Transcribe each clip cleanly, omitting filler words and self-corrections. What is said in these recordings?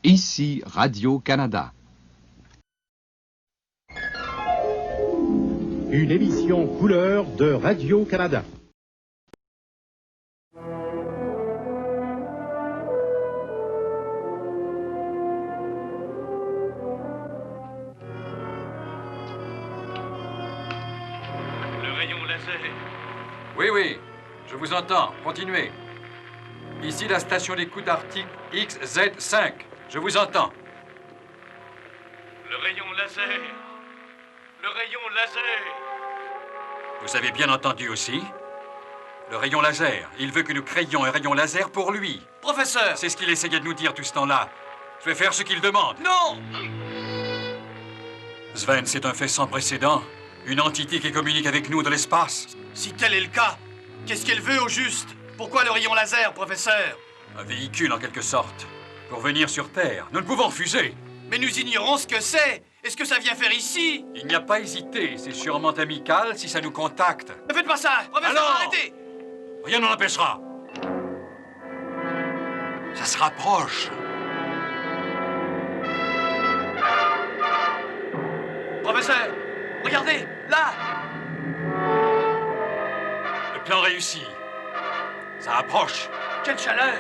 Ici Radio-Canada. Une émission couleur de Radio-Canada. Le rayon laser. Oui, oui, je vous entends. Continuez. Ici la station d'écoute Arctique XZ5. Je vous entends. Le rayon laser. Le rayon laser. Vous avez bien entendu aussi? Le rayon laser. Il veut que nous créions un rayon laser pour lui. Professeur! C'est ce qu'il essayait de nous dire tout ce temps-là. Je vais faire ce qu'il demande. Non! Sven, c'est un fait sans précédent. Une entité qui communique avec nous de l'espace. Si tel est le cas, qu'est-ce qu'elle veut au juste? Pourquoi le rayon laser, professeur? Un véhicule en quelque sorte. Pour venir sur Terre. Nous ne pouvons refuser. Mais nous ignorons ce que c'est. Est-ce que ça vient faire ici? Il n'y a pas hésité. C'est sûrement amical si ça nous contacte. Ne faites pas ça! Professeur, Alors arrêtez! Rien n'en empêchera. Ça se rapproche. Professeur, regardez, là! Le plan réussi. Ça approche. Quelle chaleur!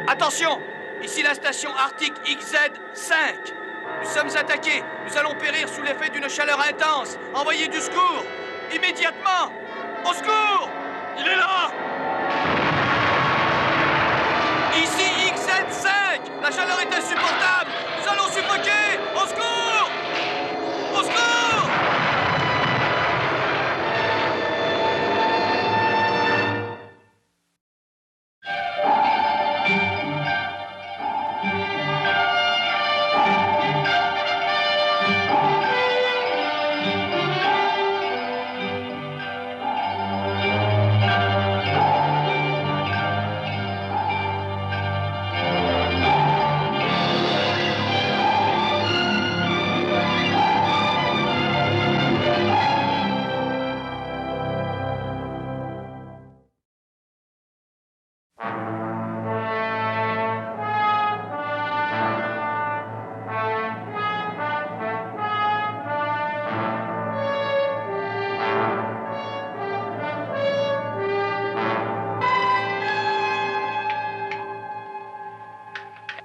Attention! Ici la station Arctique XZ5. Nous sommes attaqués. Nous allons périr sous l'effet d'une chaleur intense. Envoyez du secours! Immédiatement! Au secours! Il est là! Ici XZ5! La chaleur est insupportable! Nous allons suffoquer! Au secours! Au secours!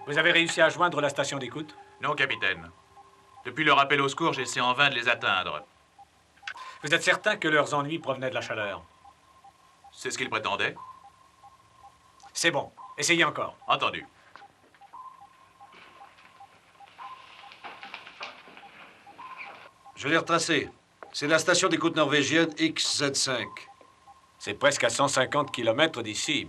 Vous avez réussi à joindre la station d'écoute? Non, capitaine. Depuis leur appel au secours, j'essaie en vain de les atteindre. Vous êtes certain que leurs ennuis provenaient de la chaleur? C'est ce qu'ils prétendaient. C'est bon. Essayez encore. Entendu. Je l'ai retracé. C'est la station d'écoute norvégienne XZ5. C'est presque à 150 km d'ici.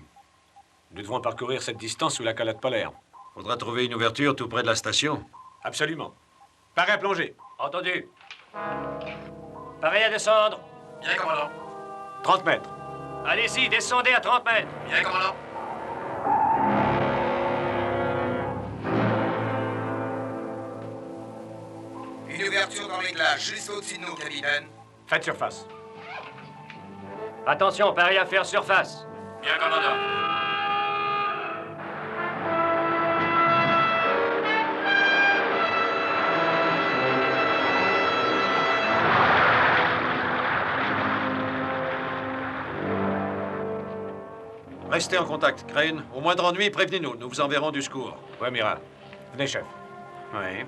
Nous devons parcourir cette distance sous la calotte polaire. Faudra trouver une ouverture tout près de la station. Absolument. Paré à plonger. Entendu. Paré à descendre. Bien, commandant. 30 mètres. Allez-y, descendez à 30 mètres. Bien, commandant. Une ouverture dans les glaces, juste au-dessus de nous, capitaine. Faites surface. Attention, paré à faire surface. Bien, commandant. Restez en contact, Crane. Au moindre ennui, prévenez-nous. Nous vous enverrons du secours. Oui, amiral. Venez, chef. Oui.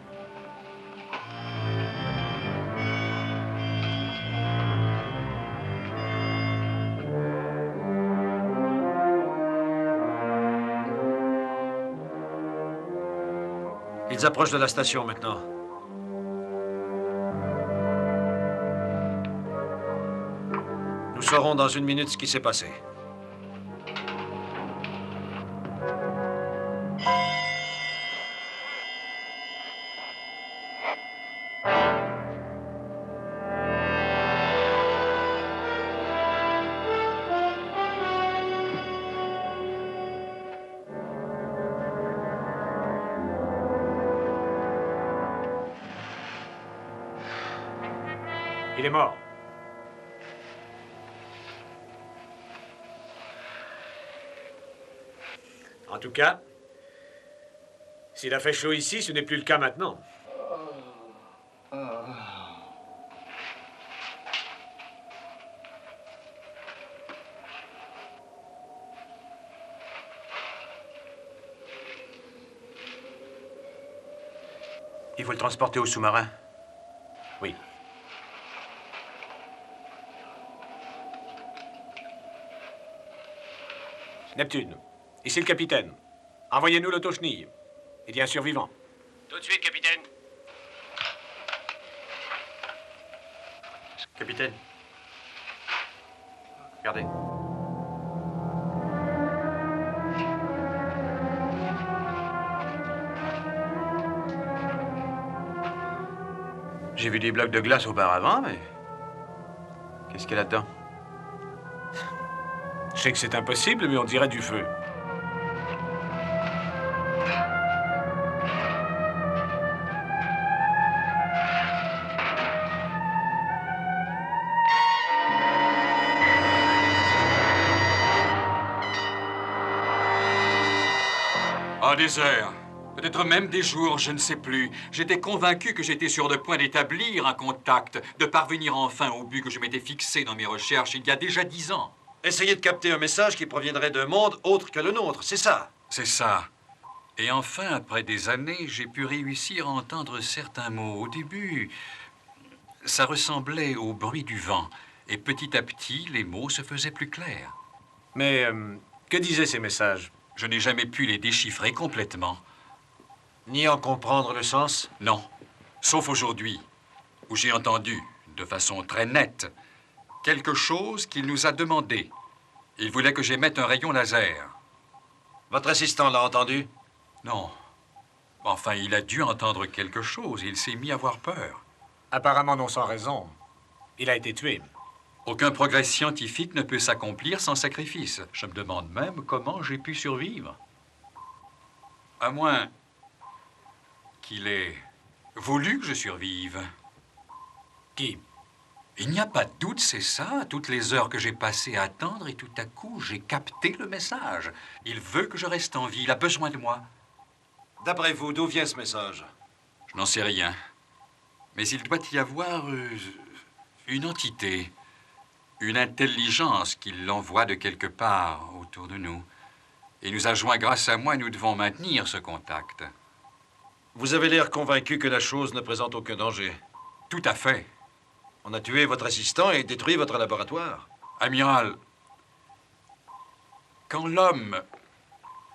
Ils approchent de la station maintenant. Nous saurons dans une minute ce qui s'est passé. Il est mort. En tout cas, s'il a fait chaud ici, ce n'est plus le cas maintenant. Il faut le transporter au sous-marin. Oui. Neptune, ici le capitaine. Envoyez-nous l'autochenille. Il y a un survivant. Tout de suite, capitaine. Capitaine. Regardez. J'ai vu des blocs de glace auparavant, mais... Qu'est-ce qu'il y a là-dedans? Je sais que c'est impossible, mais on dirait du feu. Ah, des heures. Peut-être même des jours, je ne sais plus. J'étais convaincu que j'étais sur le point d'établir un contact, de parvenir enfin au but que je m'étais fixé dans mes recherches il y a déjà 10 ans. Essayez de capter un message qui proviendrait d'un monde autre que le nôtre, c'est ça. C'est ça. Et enfin, après des années, j'ai pu réussir à entendre certains mots. Au début, ça ressemblait au bruit du vent. Et petit à petit, les mots se faisaient plus clairs. Mais que disaient ces messages? Je n'ai jamais pu les déchiffrer complètement. Ni en comprendre le sens? Non. Sauf aujourd'hui, où j'ai entendu, de façon très nette, quelque chose qu'il nous a demandé. Il voulait que j'émette un rayon laser. Votre assistant l'a entendu? Non. Enfin, il a dû entendre quelque chose. Il s'est mis à avoir peur. Apparemment non sans raison. Il a été tué. Aucun progrès scientifique ne peut s'accomplir sans sacrifice. Je me demande même comment j'ai pu survivre. À moins qu'il ait voulu que je survive. Qui? Il n'y a pas de doute, c'est ça. Toutes les heures que j'ai passées à attendre et tout à coup, j'ai capté le message. Il veut que je reste en vie. Il a besoin de moi. D'après vous, d'où vient ce message? Je n'en sais rien. Mais il doit y avoir une entité, une intelligence qui l'envoie de quelque part autour de nous. Il nous a joints grâce à moi et nous devons maintenir ce contact. Vous avez l'air convaincu que la chose ne présente aucun danger. Tout à fait. On a tué votre assistant et détruit votre laboratoire. Amiral, quand l'homme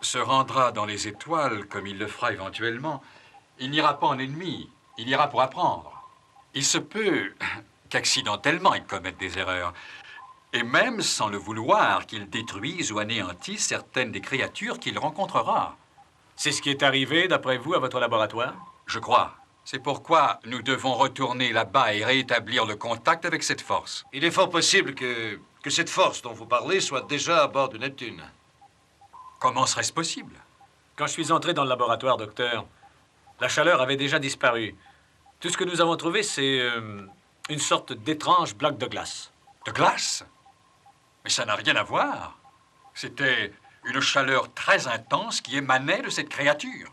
se rendra dans les étoiles, comme il le fera éventuellement, il n'ira pas en ennemi, il ira pour apprendre. Il se peut qu'accidentellement il commette des erreurs, et même sans le vouloir, qu'il détruise ou anéantisse certaines des créatures qu'il rencontrera. C'est ce qui est arrivé, d'après vous, à votre laboratoire? Je crois. C'est pourquoi nous devons retourner là-bas et rétablir le contact avec cette force. Il est fort possible que cette force dont vous parlez soit déjà à bord de Neptune. Comment serait-ce possible? Quand je suis entré dans le laboratoire, docteur, la chaleur avait déjà disparu. Tout ce que nous avons trouvé, c'est une sorte d'étrange bloc de glace. De glace? Mais ça n'a rien à voir. C'était une chaleur très intense qui émanait de cette créature.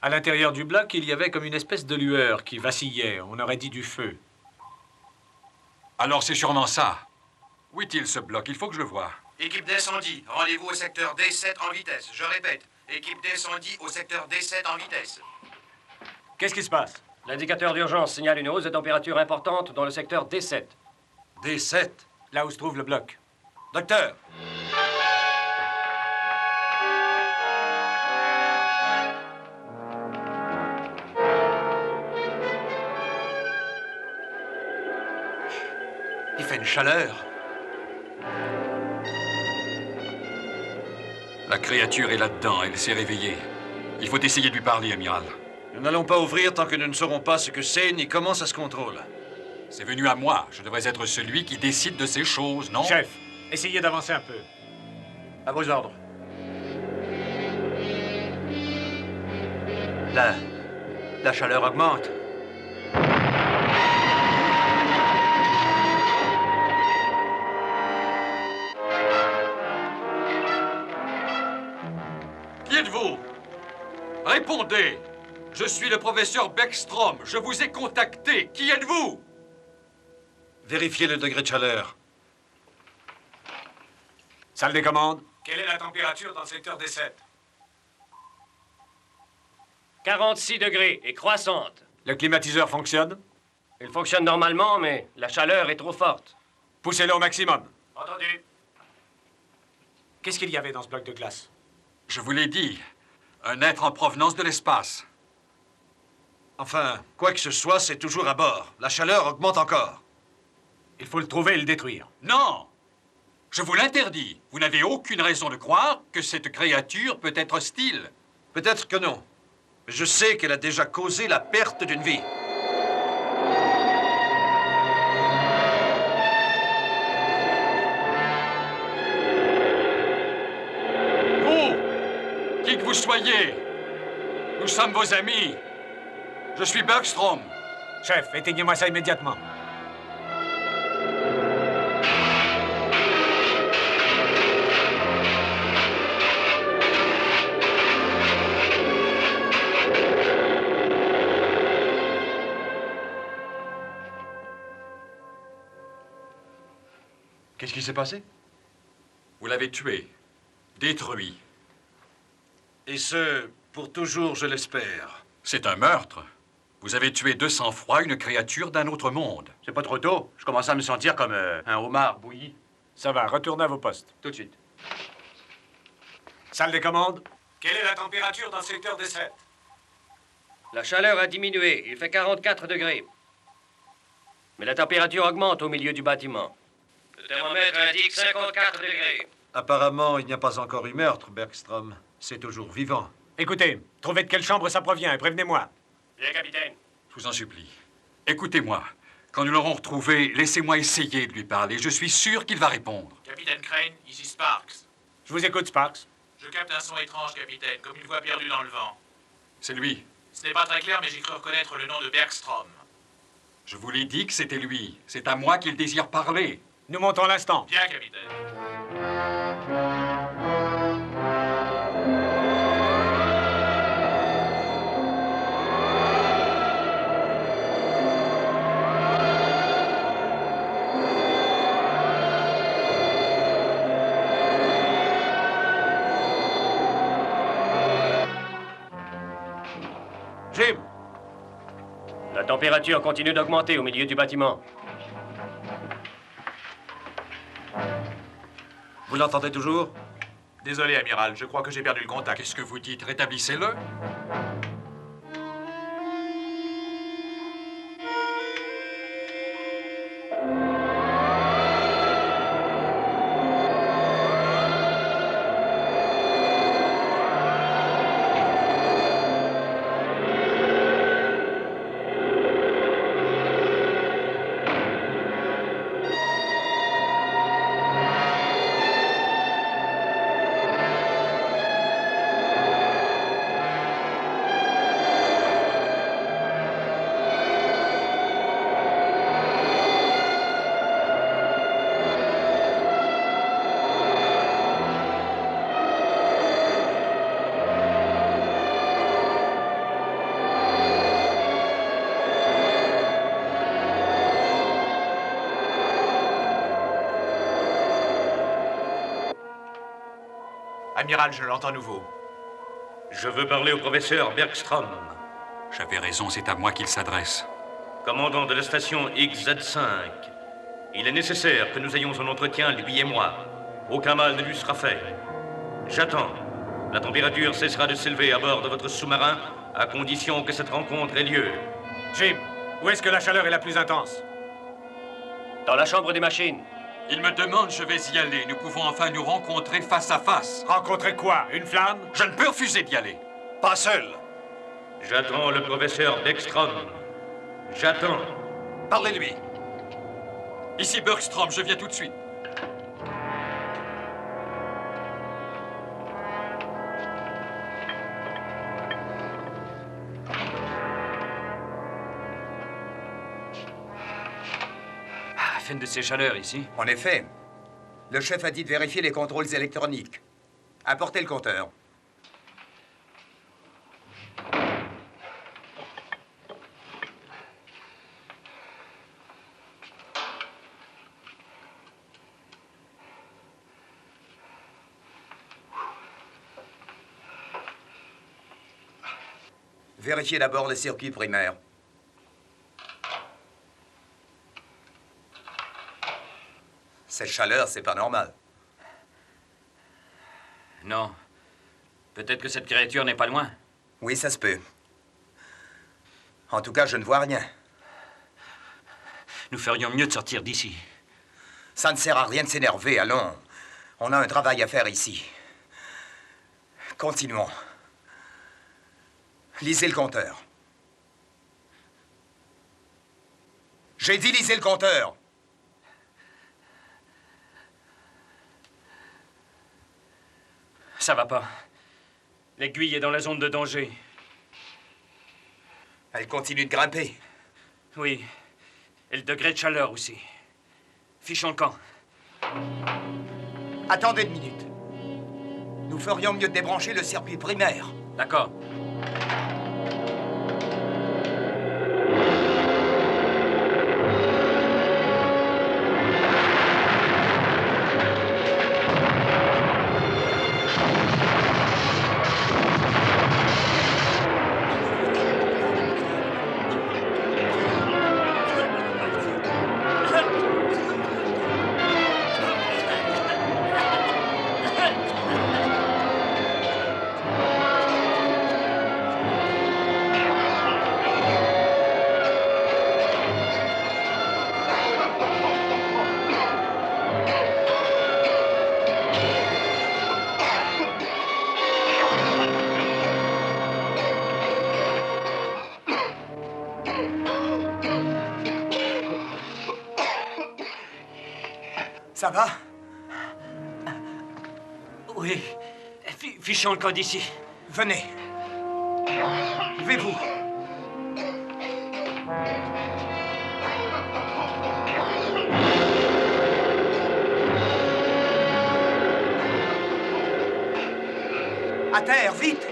À l'intérieur du bloc, il y avait comme une espèce de lueur qui vacillait. On aurait dit du feu. Alors c'est sûrement ça. Où est-il, ce bloc? Il faut que je le voie. Équipe d'incendie, rendez-vous au secteur D7 en vitesse. Je répète, équipe d'incendie au secteur D7 en vitesse. Qu'est-ce qui se passe? L'indicateur d'urgence signale une hausse de température importante dans le secteur D7. D7? Là où se trouve le bloc. Docteur! Il fait une chaleur. La créature est là-dedans, elle s'est réveillée. Il faut essayer de lui parler, amiral. Nous n'allons pas ouvrir tant que nous ne saurons pas ce que c'est ni comment ça se contrôle. C'est venu à moi. Je devrais être celui qui décide de ces choses, non? Chef, essayez d'avancer un peu. À vos ordres. La chaleur augmente. êtes-vous? Répondez! Je suis le professeur Beckstrom. Je vous ai contacté. Qui êtes-vous? Vérifiez le degré de chaleur. Salle des commandes. Quelle est la température dans le secteur des 7? 46 degrés et croissante. Le climatiseur fonctionne? Il fonctionne normalement, mais la chaleur est trop forte. Poussez-le au maximum. Entendu. Qu'est-ce qu'il y avait dans ce bloc de glace? Je vous l'ai dit. Un être en provenance de l'espace. Enfin, quoi que ce soit, c'est toujours à bord. La chaleur augmente encore. Il faut le trouver et le détruire. Non! Je vous l'interdis. Vous n'avez aucune raison de croire que cette créature peut être hostile. Peut-être que non. Mais je sais qu'elle a déjà causé la perte d'une vie. Vous, qui que vous soyez, nous sommes vos amis. Je suis Bergstrom. Chef, éteignez-moi ça immédiatement. Qu'est-ce qui s'est passé? Vous l'avez tué, détruit. Et ce, pour toujours, je l'espère. C'est un meurtre. Vous avez tué de sang-froid une créature d'un autre monde. C'est pas trop tôt. Je commence à me sentir comme un homard bouilli. Ça va, retournez à vos postes. Tout de suite. Salle des commandes. Quelle est la température dans le secteur des 7? La chaleur a diminué. Il fait 44 degrés. Mais la température augmente au milieu du bâtiment. Le thermomètre indique 54 degrés. Apparemment, il n'y a pas encore eu meurtre, Bergstrom. C'est toujours vivant. Écoutez, trouvez de quelle chambre ça provient et prévenez-moi. Bien, capitaine. Je vous en supplie. Écoutez-moi. Quand nous l'aurons retrouvé, laissez-moi essayer de lui parler. Je suis sûr qu'il va répondre. Capitaine Crane, ici Sparks. Je vous écoute, Sparks. Je capte un son étrange, capitaine, comme une voix perdue dans le vent. C'est lui. Ce n'est pas très clair, mais j'ai cru reconnaître le nom de Bergstrom. Je vous l'ai dit que c'était lui. C'est à moi qu'il désire parler. Nous montons l'instant. Bien, capitaine. Jim! La température continue d'augmenter au milieu du bâtiment. Vous l'entendez toujours? Désolé, amiral, je crois que j'ai perdu le contact. Qu'est-ce que vous dites? Rétablissez-le. Amiral, je l'entends nouveau. Je veux parler au professeur Bergstrom, J'avais raison, c'est à moi qu'il s'adresse. commandant de la station XZ5. Il est nécessaire que nous ayons un entretien, lui et moi. Aucun mal ne lui sera fait. J'attends. La température cessera de s'élever à bord de votre sous-marin, à condition que cette rencontre ait lieu. Jim, où est-ce que la chaleur est la plus intense? Dans la chambre des machines. Il me demande, je vais y aller. Nous pouvons enfin nous rencontrer face à face. Rencontrer quoi? Une flamme? Je ne peux refuser d'y aller. Pas seul. J'attends le professeur Bergstrom. J'attends. Parlez-lui. Ici Bergstrom, je viens tout de suite. Fin de ces chaleurs ici. En effet. Le chef a dit de vérifier les contrôles électroniques. Apportez le compteur. Vérifiez d'abord le circuit primaire. Cette chaleur, c'est pas normal. Non. Peut-être que cette créature n'est pas loin. Oui, ça se peut. En tout cas, je ne vois rien. Nous ferions mieux de sortir d'ici. Ça ne sert à rien de s'énerver, allons. On a un travail à faire ici. Continuons. Lisez le compteur. J'ai dit lisez le compteur. Ça va pas. L'aiguille est dans la zone de danger. Elle continue de grimper. Oui. Et le degré de chaleur aussi. Fichons le camp. Attendez une minute. Nous ferions mieux de débrancher le circuit primaire. D'accord. Ça va? Oui. Fichons le camp d'ici. Venez. Levez-vous. À terre, vite!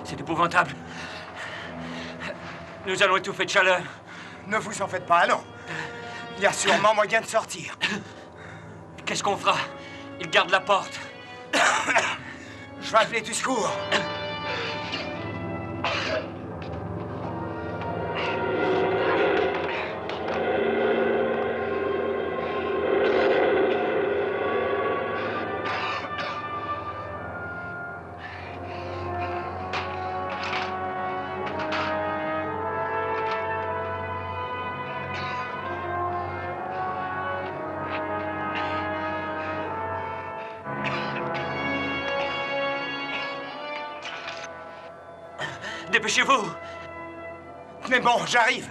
C'est épouvantable. Nous allons étouffer de chaleur. Ne vous en faites pas, allons. Il y a sûrement moyen de sortir. Qu'est-ce qu'on fera? Il garde la porte. Je vais appeler du secours. Dépêchez-vous! Mais bon, j'arrive.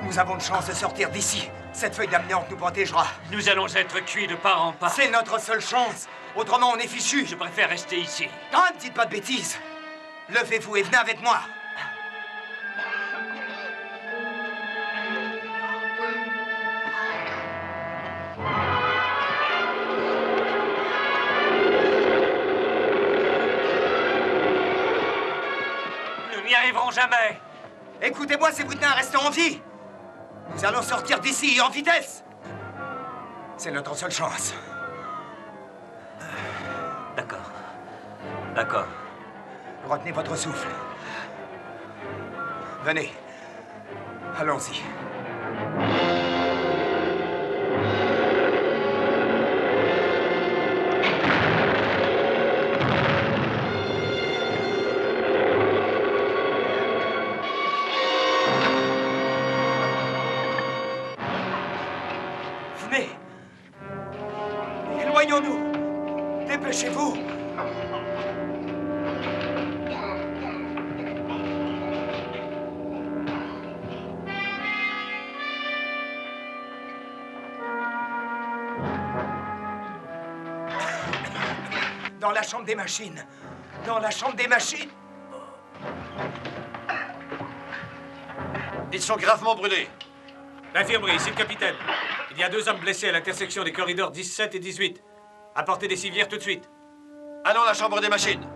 Nous avons de chance de sortir d'ici. Cette feuille d'amiante nous protégera. Nous allons être cuits de part en part. C'est notre seule chance. Autrement, on est fichu. Je préfère rester ici. Ah, ne dites pas de bêtises. Levez-vous et venez avec moi. Nous n'y arriverons jamais. Écoutez-moi, ces brutins, restez en vie. Nous allons sortir d'ici en vitesse. C'est notre seule chance. D'accord. D'accord. Retenez votre souffle. Venez. Allons-y. Venez. Éloignons-nous. Dépêchez-vous. Dans la chambre des machines. Dans la chambre des machines. Ils sont gravement brûlés. L'infirmerie, ici le capitaine. Il y a 2 hommes blessés à l'intersection des corridors 17 et 18. Apportez des civières tout de suite. Allons à la chambre des machines.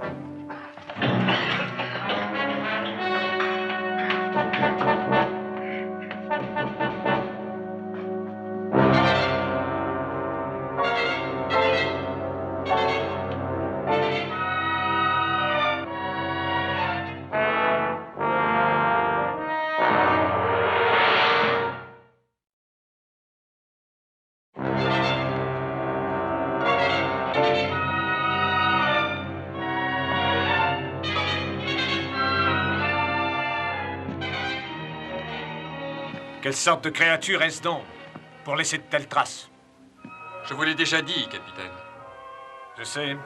Quelle sorte de créature est-ce donc, pour laisser de telles traces? Je vous l'ai déjà dit, capitaine. Je sais.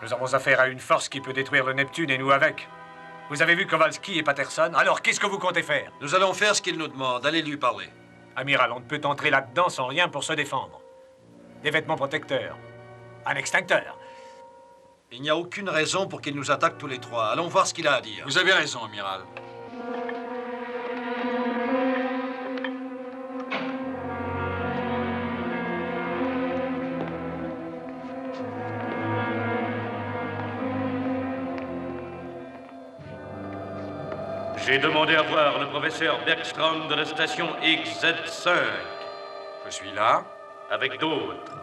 Nous avons affaire à une force qui peut détruire le Neptune et nous avec. Vous avez vu Kowalski et Patterson, alors qu'est-ce que vous comptez faire? Nous allons faire ce qu'il nous demande. Allez lui parler. Amiral, on ne peut entrer là-dedans sans rien pour se défendre. Des vêtements protecteurs. Un extincteur. Il n'y a aucune raison pour qu'il nous attaque tous les trois. Allons voir ce qu'il a à dire. Vous avez raison, amiral. J'ai demandé à voir le professeur Bergstrom de la station XZ5. Je suis là. Avec d'autres.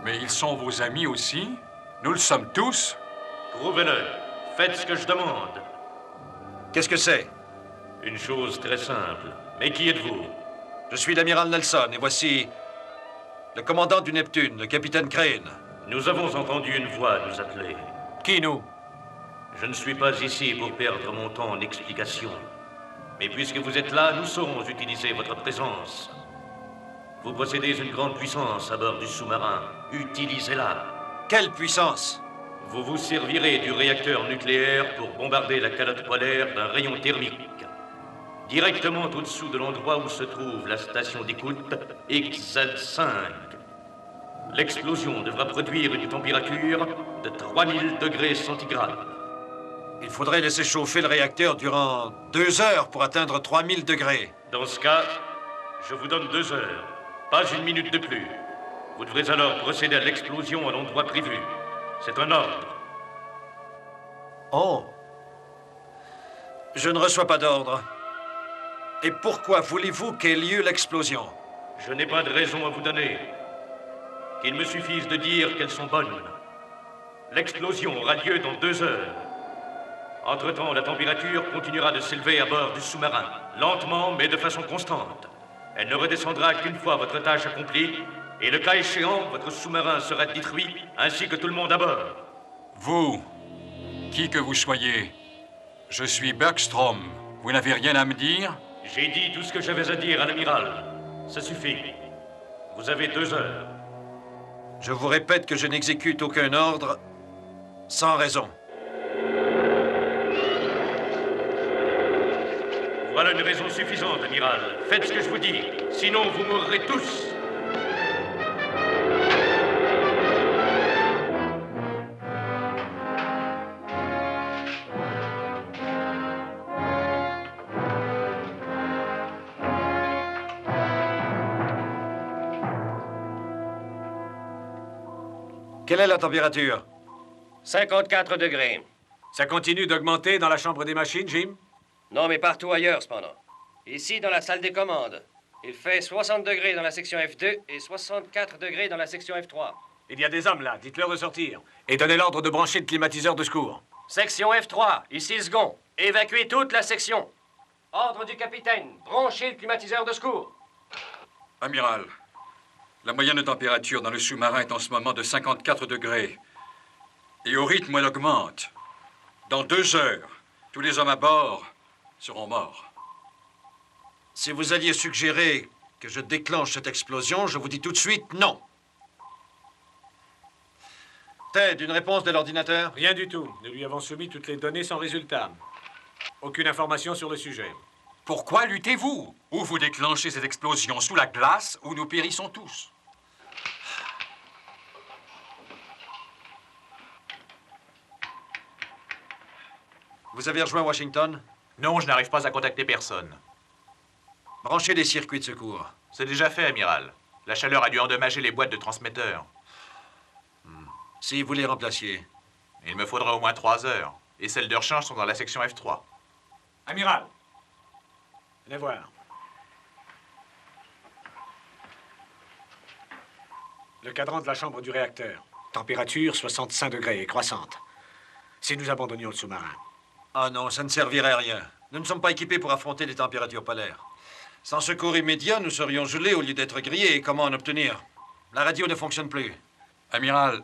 Mais ils sont vos amis aussi? Nous le sommes tous? Prouvez-le. Faites ce que je demande. Qu'est-ce que c'est? Une chose très simple. Mais qui êtes-vous? Je suis l'amiral Nelson et voici le commandant du Neptune, le capitaine Crane. Nous avons entendu une voix nous appeler. Qui, nous? Je ne suis pas ici pour perdre mon temps en explications. Mais puisque vous êtes là, nous saurons utiliser votre présence. Vous possédez une grande puissance à bord du sous-marin. Utilisez-la. Quelle puissance? Vous vous servirez du réacteur nucléaire pour bombarder la calotte polaire d'un rayon thermique. Directement au-dessous de l'endroit où se trouve la station d'écoute XZ5. L'explosion devra produire une température de 3000 degrés centigrades. Il faudrait laisser chauffer le réacteur durant 2 heures pour atteindre 3000 degrés. Dans ce cas, je vous donne 2 heures. Pas une minute de plus. Vous devrez alors procéder à l'explosion à l'endroit prévu. C'est un ordre. Oh. Je ne reçois pas d'ordre. Et pourquoi voulez-vous qu'ait lieu l'explosion? Je n'ai pas de raison à vous donner. Qu'il me suffise de dire qu'elles sont bonnes. L'explosion aura lieu dans 2 heures. Entre-temps, la température continuera de s'élever à bord du sous-marin, lentement mais de façon constante. Elle ne redescendra qu'une fois votre tâche accomplie, et le cas échéant, votre sous-marin sera détruit, ainsi que tout le monde à bord. Vous, qui que vous soyez, je suis Bergstrom. Vous n'avez rien à me dire? J'ai dit tout ce que j'avais à dire à l'amiral. Ça suffit. Vous avez 2 heures. Je vous répète que je n'exécute aucun ordre sans raison. Voilà une raison suffisante, amiral. Faites ce que je vous dis, sinon vous mourrez tous. Quelle est la température? 54 degrés. Ça continue d'augmenter dans la chambre des machines, Jim? Non, mais partout ailleurs, cependant. Ici, dans la salle des commandes. Il fait 60 degrés dans la section F2 et 64 degrés dans la section F3. Il y a des hommes là, dites-leur de sortir. Et donnez l'ordre de brancher le climatiseur de secours. Section F3, ici le second. Évacuez toute la section. Ordre du capitaine, branchez le climatiseur de secours. Amiral, la moyenne de température dans le sous-marin est en ce moment de 54 degrés. Et au rythme où elle augmente, dans 2 heures, tous les hommes à bord seront morts. Si vous alliez suggérer que je déclenche cette explosion, je vous dis tout de suite non. Ted, une réponse de l'ordinateur? Rien du tout. Nous lui avons soumis toutes les données sans résultat. Aucune information sur le sujet. Pourquoi luttez-vous? Ou vous déclenchez cette explosion sous la glace, ou nous périssons tous. Vous avez rejoint Washington? Non, je n'arrive pas à contacter personne. Branchez les circuits de secours. C'est déjà fait, amiral. La chaleur a dû endommager les boîtes de transmetteurs. Si vous les remplaciez. Il me faudra au moins 3 heures. Et celles de rechange sont dans la section F3. Amiral, venez voir. Le cadran de la chambre du réacteur. Température 65 degrés et croissante. Si nous abandonnions le sous-marin. Ah non, ça ne servirait à rien. Nous ne sommes pas équipés pour affronter les températures polaires. Sans secours immédiat, nous serions gelés au lieu d'être grillés. Et comment en obtenir? La radio ne fonctionne plus. Amiral,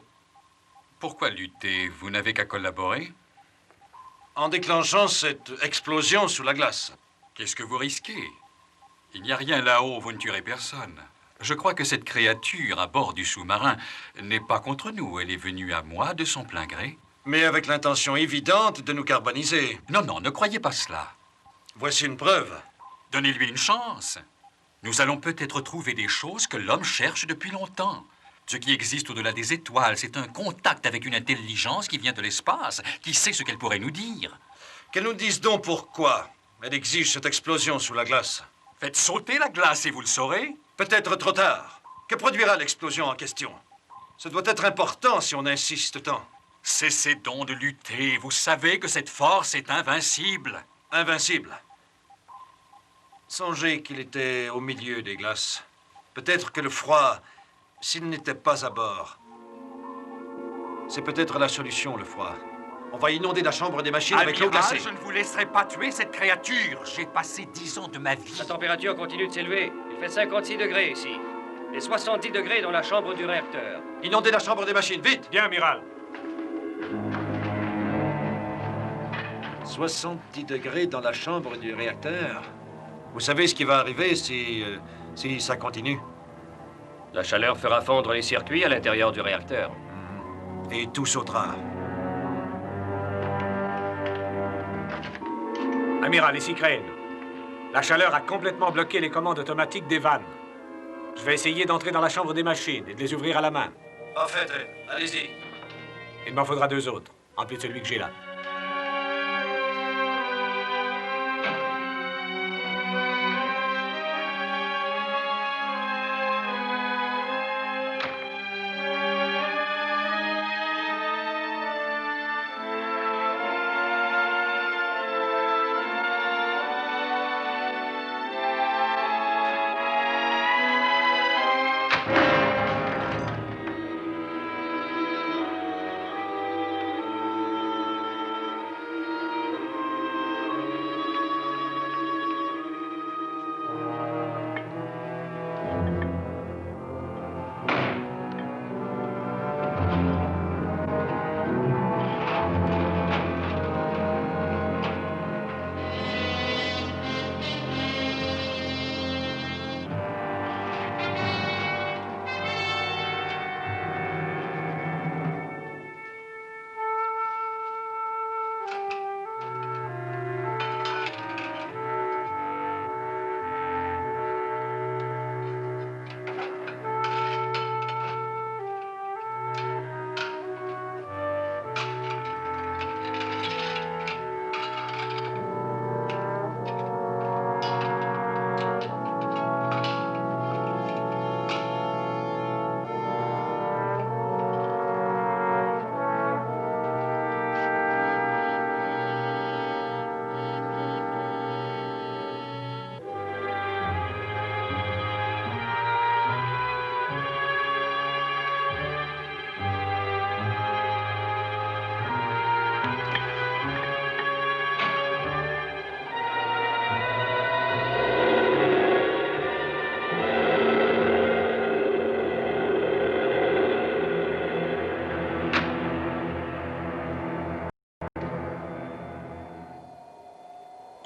pourquoi lutter? Vous n'avez qu'à collaborer? En déclenchant cette explosion sous la glace. Qu'est-ce que vous risquez? Il n'y a rien là-haut, vous ne tuerez personne. Je crois que cette créature à bord du sous-marin n'est pas contre nous. Elle est venue à moi de son plein gré. Mais avec l'intention évidente de nous carboniser. Non, non, ne croyez pas cela. Voici une preuve. Donnez-lui une chance. Nous allons peut-être trouver des choses que l'homme cherche depuis longtemps. Ce qui existe au-delà des étoiles, c'est un contact avec une intelligence qui vient de l'espace, qui sait ce qu'elle pourrait nous dire. Qu'elle nous dise donc pourquoi elle exige cette explosion sous la glace. Faites sauter la glace et vous le saurez. Peut-être trop tard. Que produira l'explosion en question? Ce doit être important si on insiste tant. Cessez donc de lutter. Vous savez que cette force est invincible. Invincible. Songez qu'il était au milieu des glaces. Peut-être que le froid, s'il n'était pas à bord, c'est peut-être la solution, le froid. On va inonder la chambre des machines avec l'eau glacée. Je ne vous laisserai pas tuer cette créature. J'ai passé 10 ans de ma vie. La température continue de s'élever. Il fait 56 degrés ici. Et 70 degrés dans la chambre du réacteur. Inondez la chambre des machines, vite! Bien, amiral. 70 degrés dans la chambre du réacteur. Vous savez ce qui va arriver si ça continue? La chaleur fera fondre les circuits à l'intérieur du réacteur. Et tout sautera. Amiral, ici Crane. La chaleur a complètement bloqué les commandes automatiques des vannes. Je vais essayer d'entrer dans la chambre des machines et de les ouvrir à la main. Parfait, allez-y. Il m'en faudra 2 autres, en plus de celui que j'ai là.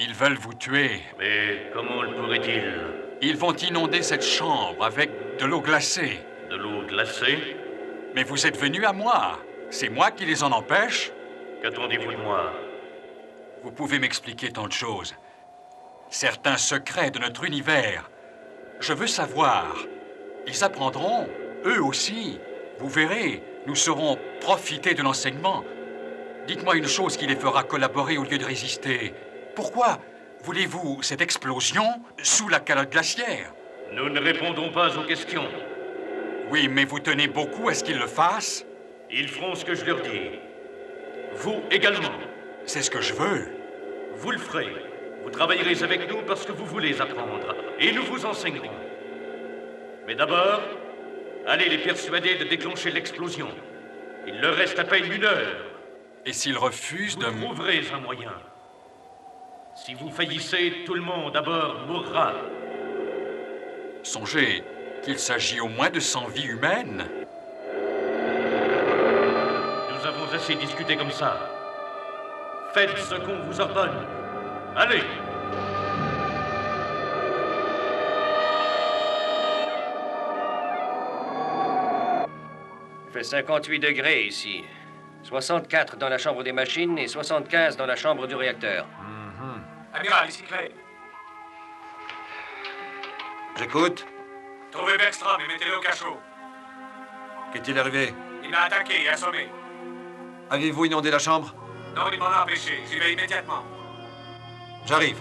Ils veulent vous tuer. Mais comment le pourraient-ils? Ils vont inonder cette chambre avec de l'eau glacée. De l'eau glacée? Mais vous êtes venu à moi. C'est moi qui les en empêche? Qu'attendez-vous de moi? Vous pouvez m'expliquer tant de choses. Certains secrets de notre univers. Je veux savoir. Ils apprendront, eux aussi. Vous verrez, nous saurons profiter de l'enseignement. Dites-moi une chose qui les fera collaborer au lieu de résister. Pourquoi voulez-vous cette explosion sous la calotte glaciaire? Nous ne répondons pas aux questions. Oui, mais vous tenez beaucoup à ce qu'ils le fassent? Ils feront ce que je leur dis. Vous également. C'est ce que je veux. Vous le ferez. Vous travaillerez avec nous parce que vous voulez apprendre. Et nous vous enseignerons. Mais d'abord, allez les persuader de déclencher l'explosion. Il leur reste à peine 1 heure. Et s'ils refusent de... Vous trouverez un moyen. Si vous faillissez, tout le monde à bord mourra. Songez qu'il s'agit au moins de 100 vies humaines. Nous avons assez discuté comme ça. Faites ce qu'on vous ordonne. Allez! fait 58 degrés ici. 64 dans la chambre des machines et 75 dans la chambre du réacteur. Amiral, ici Clay. J'écoute. Trouvez Bergstrom et mettez-le au cachot. Qu'est-il arrivé? Il m'a attaqué et assommé. Avez-vous inondé la chambre? Non, il m'en a empêché. J'y vais immédiatement. J'arrive.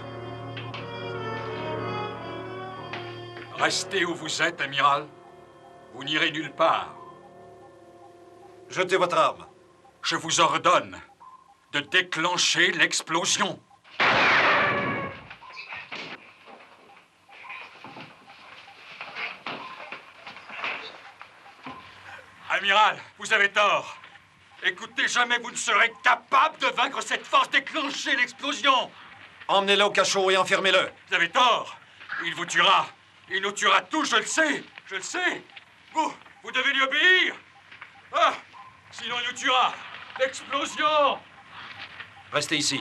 Restez où vous êtes, amiral. Vous n'irez nulle part. Jetez votre arme. Je vous ordonne de déclencher l'explosion. Amiral, vous avez tort. Écoutez, jamais vous ne serez capable de vaincre cette force. Déclenchez l'explosion. Emmenez-le au cachot et enfermez-le. Vous avez tort. Il vous tuera. Il nous tuera tous, je le sais. Je le sais. Vous devez lui obéir. Ah, sinon il nous tuera. L'explosion. Restez ici.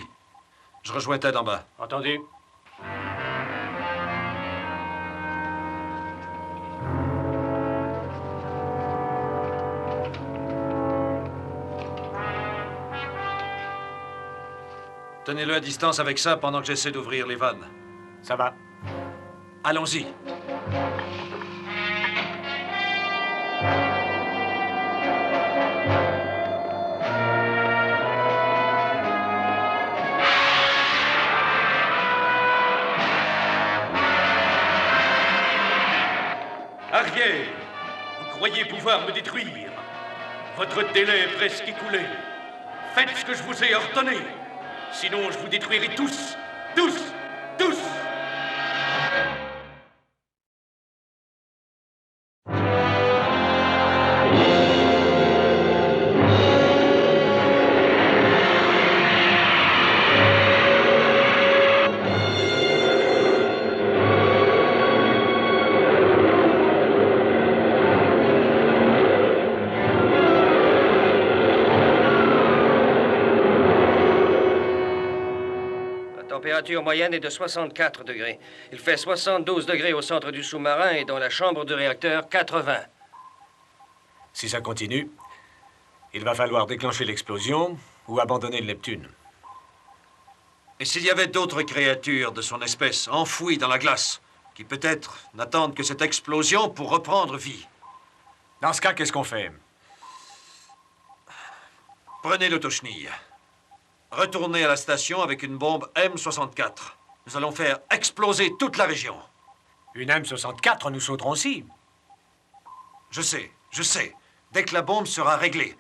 Je rejoins Ted en bas. Entendu? Tenez-le à distance avec ça pendant que j'essaie d'ouvrir les vannes. Ça va. Allons-y. Arrière! Vous croyez pouvoir me détruire? Votre délai est presque écoulé. Faites ce que je vous ai ordonné. Sinon, je vous détruirai tous. Tous! Tous! La température moyenne est de 64 degrés. Il fait 72 degrés au centre du sous-marin et dans la chambre du réacteur, 80. Si ça continue, il va falloir déclencher l'explosion ou abandonner le Neptune. Et s'il y avait d'autres créatures de son espèce enfouies dans la glace, qui peut-être n'attendent que cette explosion pour reprendre vie? Dans ce cas, qu'est-ce qu'on fait? Prenez l'autochenille. Retournez à la station avec une bombe M64. Nous allons faire exploser toute la région. Une M64, nous sauterons aussi. Je sais, je sais. Dès que la bombe sera réglée,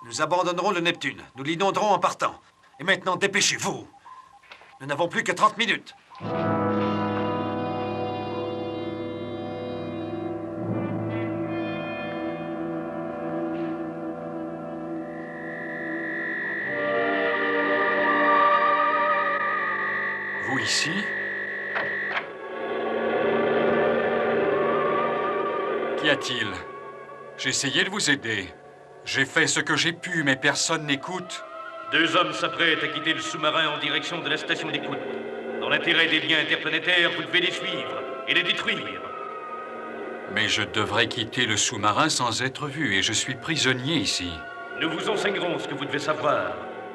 nous abandonnerons le Neptune. Nous l'inonderons en partant. Et maintenant, dépêchez-vous. Nous n'avons plus que 30 minutes. Vous ici? Qu'y a-t-il? J'ai essayé de vous aider. J'ai fait ce que j'ai pu, mais personne n'écoute. 2 hommes s'apprêtent à quitter le sous-marin en direction de la station d'écoute. Dans l'intérêt des liens interplanétaires, vous devez les suivre et les détruire. Mais je devrais quitter le sous-marin sans être vu, et je suis prisonnier ici. Nous vous enseignerons ce que vous devez savoir.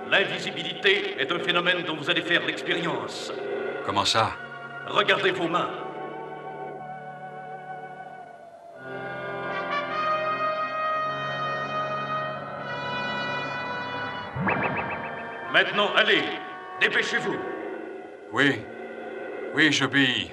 L'invisibilité est un phénomène dont vous allez faire l'expérience. Comment ça? Regardez vos mains. Maintenant, allez, dépêchez-vous. Oui. Oui, j'obéis.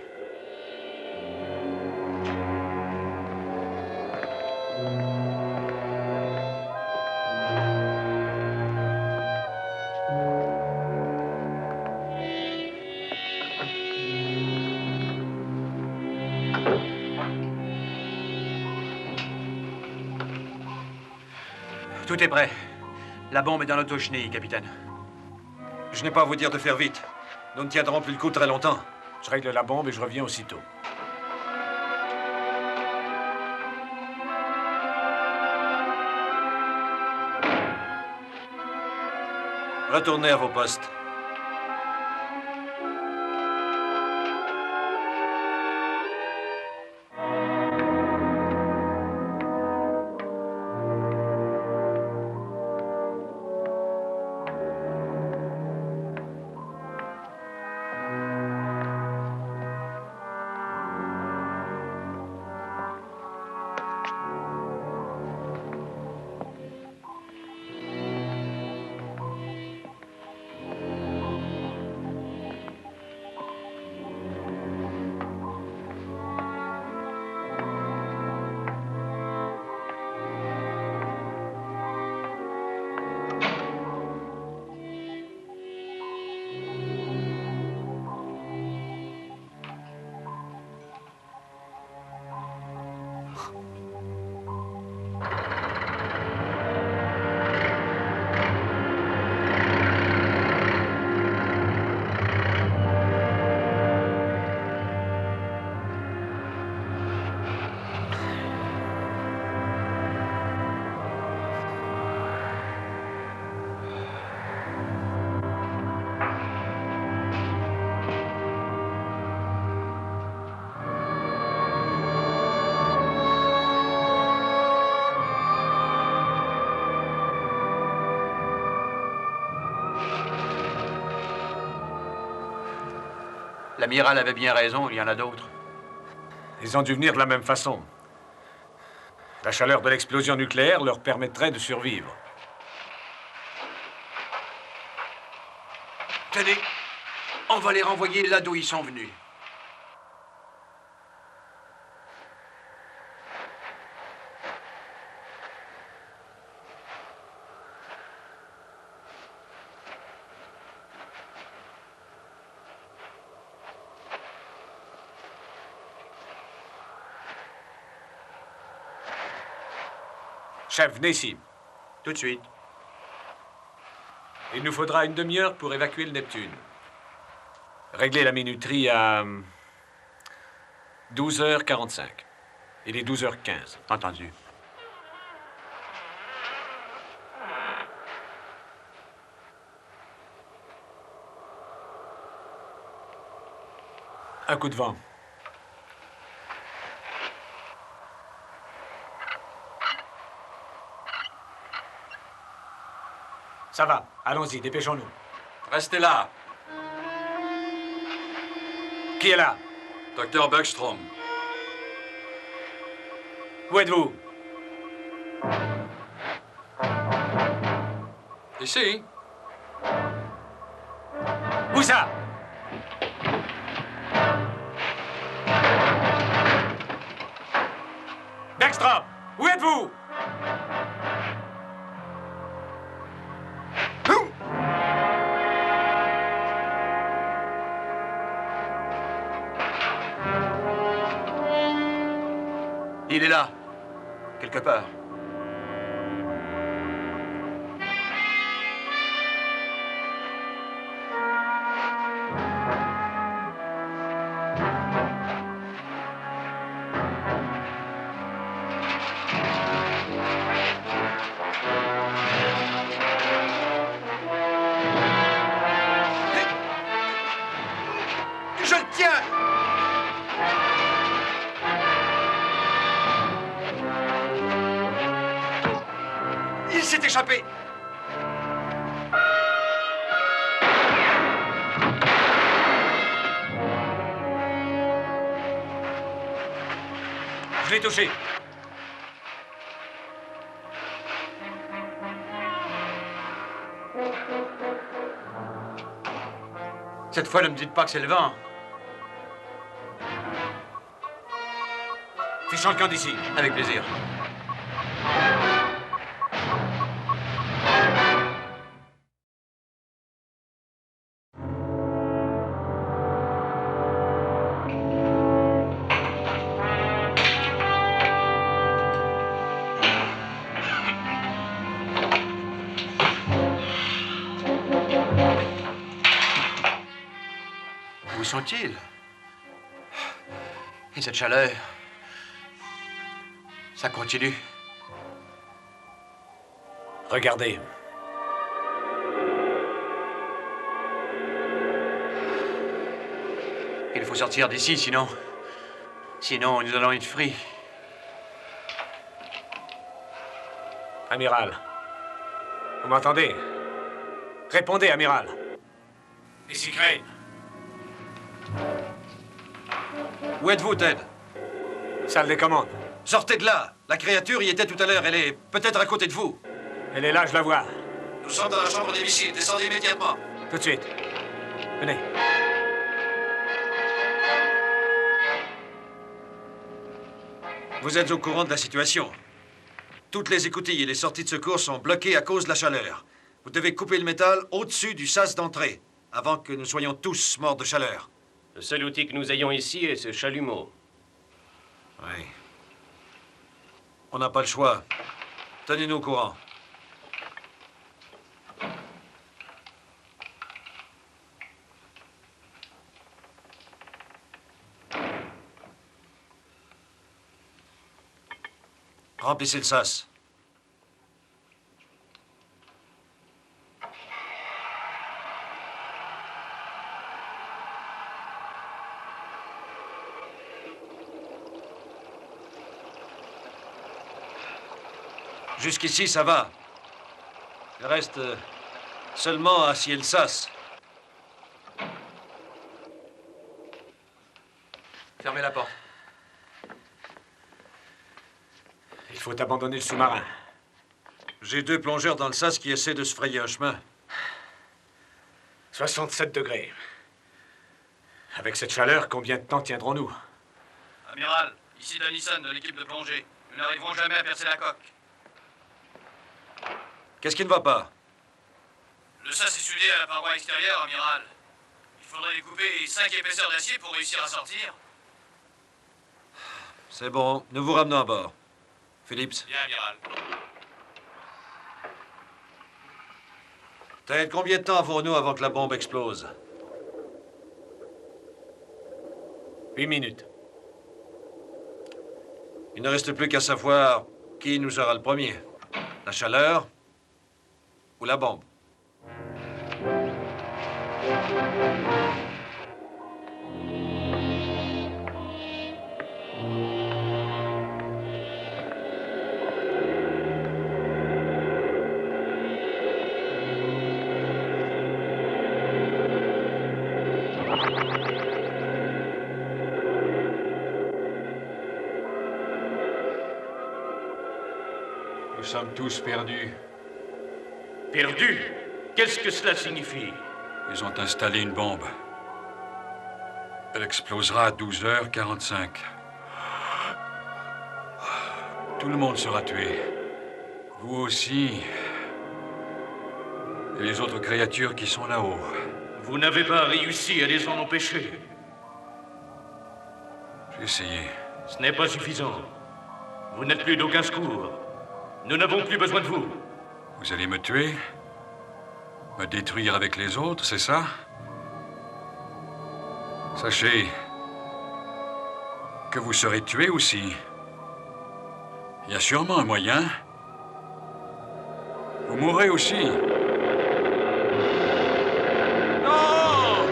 Tout est prêt. La bombe est dans l'autochenille, capitaine. Je n'ai pas à vous dire de faire vite. Nous ne tiendrons plus le coup très longtemps. Je règle la bombe et je reviens aussitôt. Retournez à vos postes. L'amiral avait bien raison, il y en a d'autres. Ils ont dû venir de la même façon. La chaleur de l'explosion nucléaire leur permettrait de survivre. Tenez, on va les renvoyer là d'où ils sont venus. Chef, venez ici. Tout de suite. Il nous faudra une demi-heure pour évacuer le Neptune. Réglez la minuterie à 12h45. Il est 12h15. Entendu. Un coup de vent. Ça va, allons-y, dépêchons-nous. Restez là. Qui est là? Docteur Bergstrom. Où êtes-vous? Ici. Où ça? Bergstrom, où êtes-vous? Il est là, quelque part. Je le tiens! Il s'est échappé! Je l'ai touché. Cette fois, ne me dites pas que c'est le vent. Fichons le camp d'ici. Avec plaisir. Où sont-ils? Et cette chaleur? Ça continue. Regardez. Il faut sortir d'ici, sinon... Sinon, nous allons être frits. Amiral. Vous m'entendez? Répondez, amiral. Ici Crane. Où êtes-vous, Ted? Salle des commandes. Sortez de là. La créature y était tout à l'heure. Elle est peut-être à côté de vous. Elle est là, je la vois. Nous sommes dans la chambre des missiles. Descendez immédiatement. Tout de suite. Venez. Vous êtes au courant de la situation. Toutes les écoutilles et les sorties de secours sont bloquées à cause de la chaleur. Vous devez couper le métal au-dessus du sas d'entrée, avant que nous soyons tous morts de chaleur. Le seul outil que nous ayons ici est ce chalumeau. Oui. On n'a pas le choix. Tenez-nous au courant. Remplissez le sas. Jusqu'ici, ça va. Il reste seulement à scier le sas. Il faut abandonner le sous-marin. J'ai 2 plongeurs dans le sas qui essaient de se frayer un chemin. 67 degrés. Avec cette chaleur, combien de temps tiendrons-nous? Amiral, ici Dennison de l'équipe de plongée. Nous n'arriverons jamais à percer la coque. Qu'est-ce qui ne va pas? Le sas est soudé à la paroi extérieure, amiral. Il faudrait découper 5 épaisseurs d'acier pour réussir à sortir. C'est bon, nous vous ramenons à bord. Phillips. Bien, amiral. Ted, combien de temps avons-nous avant que la bombe explose? 8 minutes. Il ne reste plus qu'à savoir qui nous aura le premier. La chaleur ou la bombe? Nous sommes tous perdus. Perdu? Qu'est-ce que cela signifie? Ils ont installé une bombe. Elle explosera à 12h45. Tout le monde sera tué. Vous aussi. Et les autres créatures qui sont là-haut. Vous n'avez pas réussi à les en empêcher. J'ai essayé. Ce n'est pas suffisant. Vous n'êtes plus d'aucun secours. Nous n'avons plus besoin de vous. Vous allez me tuer? Me détruire avec les autres, c'est ça? Sachez que vous serez tué aussi. Il y a sûrement un moyen. Vous mourrez aussi. Non!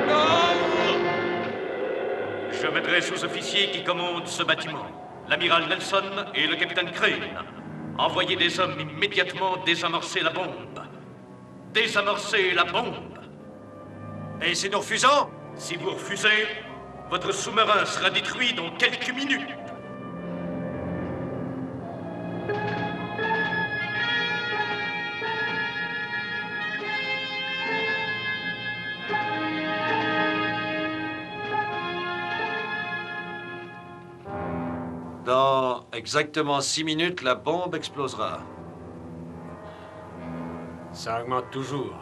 Non! Je m'adresse aux officiers qui commandent ce bâtiment. L'amiral Nelson et le capitaine Crane. Envoyez des hommes immédiatement désamorcer la bombe. Désamorcer la bombe. Et si nous refusons? Si vous refusez, votre sous-marin sera détruit dans quelques minutes. Dans exactement 6 minutes, la bombe explosera. Ça augmente toujours.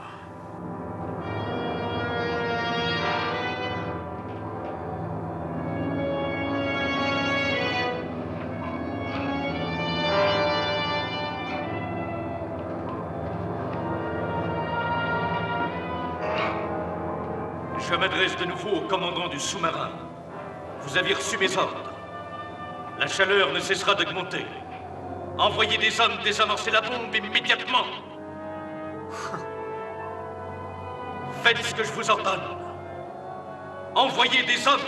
Je m'adresse de nouveau au commandant du sous-marin. Vous avez reçu mes ordres. La chaleur ne cessera d'augmenter. Envoyez des hommes désamorcer la bombe immédiatement. Faites ce que je vous ordonne. Envoyez des hommes.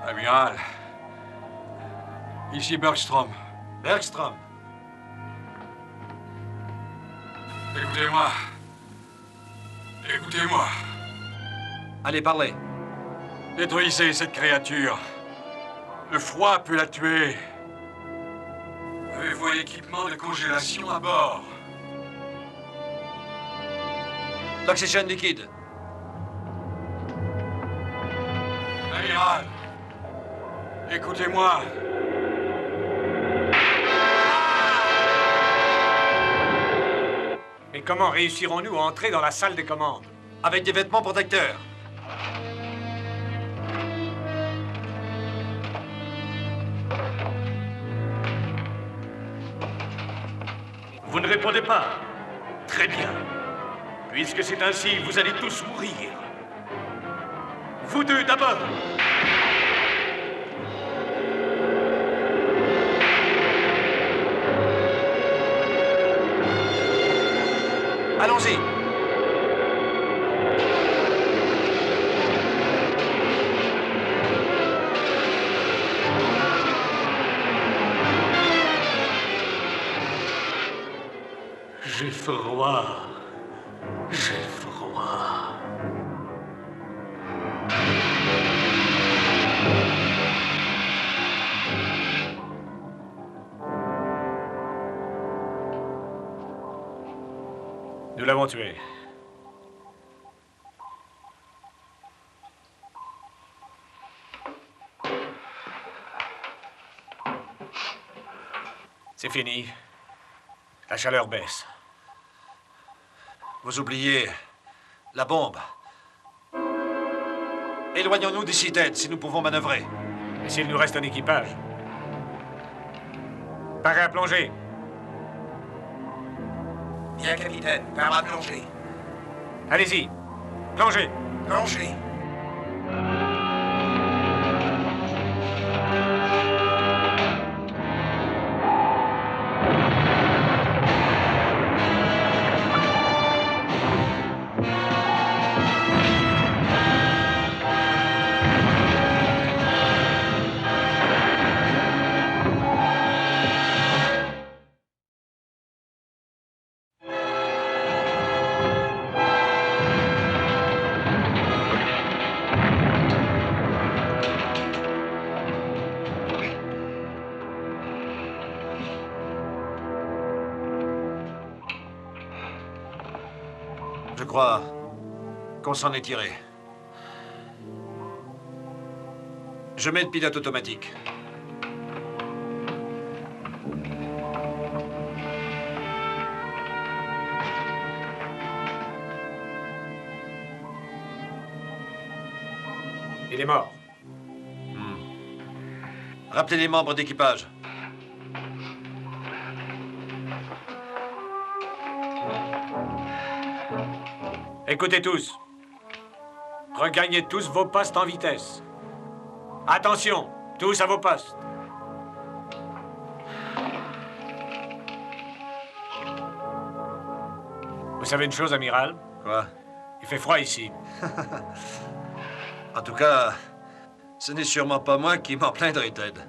Amiral. Ici Bergstrom. Bergstrom. Écoutez-moi. Écoutez-moi. Allez, parlez. Détruisez cette créature. Le froid peut la tuer. Avez-vous un équipement de congélation à bord? L'oxygène liquide. Amiral. Écoutez-moi. Et comment réussirons-nous à entrer dans la salle des commandes? Avec des vêtements protecteurs. Vous ne répondez pas. Très bien. Puisque c'est ainsi, vous allez tous mourir. Vous deux d'abord. Allons-y. J'ai froid. J'ai froid. Nous l'avons tué. C'est fini. La chaleur baisse. Vous oubliez la bombe. Éloignons-nous d'ici, Ted, si nous pouvons manœuvrer. Et s'il nous reste un équipage? Paré à plonger. Bien, capitaine. Par à plonger. Allez-y. Plongez. Plongez. Je crois qu'on s'en est tiré. Je mets le pilote automatique. Il est mort. Rappelez les membres d'équipage. Écoutez tous. Regagnez tous vos postes en vitesse. Attention, tous à vos postes. Vous savez une chose, amiral? Quoi? Il fait froid ici. En tout cas, ce n'est sûrement pas moi qui m'en plaindrai, Ted.